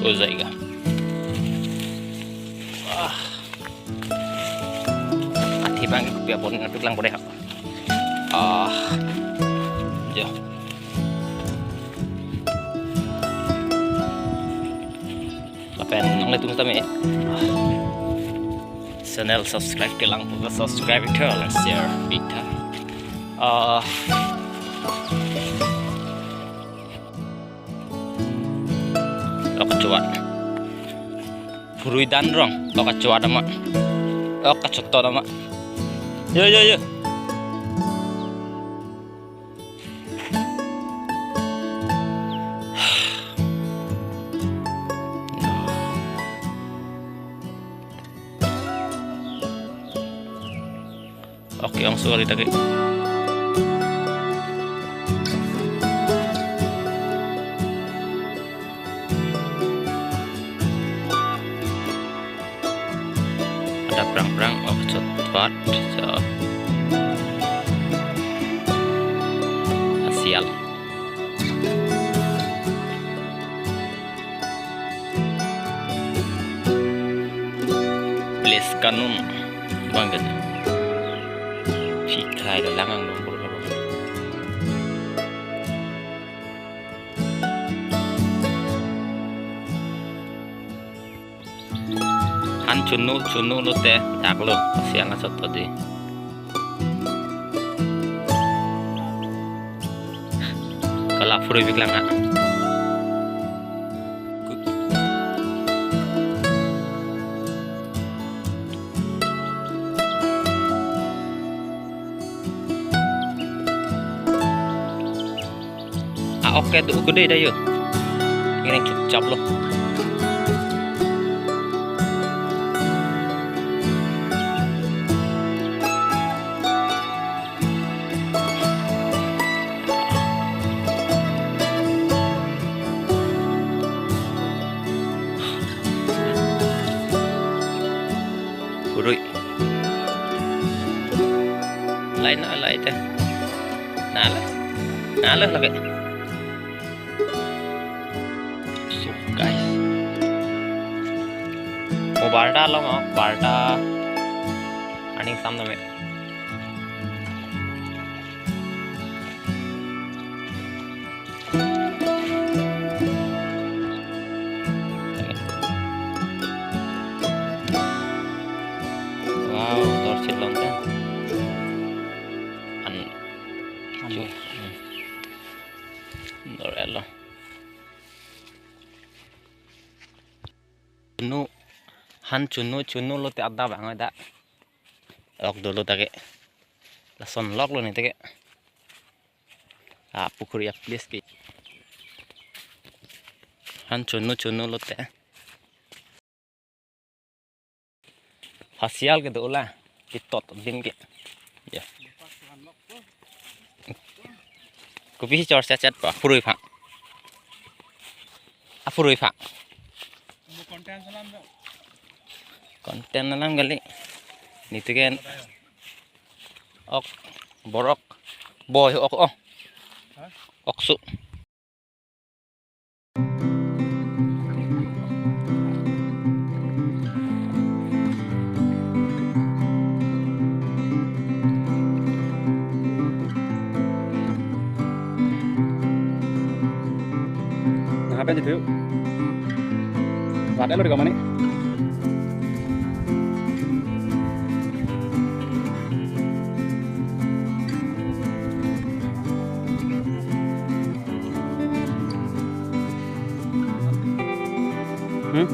हो जाएगा। Hati bang biar pun ngaduk lang boleh. Jo. Lapen nang letung tami. Channel subscribe ke lang pun subscribe ke lang share kita. Okh Kachonep. Phurui dan rong. Okh Kachonep nama. Okh Kachonep nama. Yo. Oke, yang suara tadi. Ada perang-perang Okh Kachonep Asial. Please kanun banget. Hai dalangang dong bro. Han Cho-No lo teh tak lo siang asal tadi. Kalau Phurui bilang nggak. Oke tuh gede dah yuk. Ini cucap loh. Phurui. Lain teh. Nalah lagi. Guys, mau balta lo mau balta, aning samna me. Wow, torsil lonte. Dorelo. Cho-No lo te ada bang ada. Okh dulu take. Lason lock lo nih take. Phurui please ki. Cho-No lo te. Hasil gitu lah. Ditot din ki. Ya. Kopi cor chat pa Phurui pak. Phurui pak. Konten nalang kali. Nito kan ok borok boy ok oksu. Apa itu? Ada lo di mana? Hmm?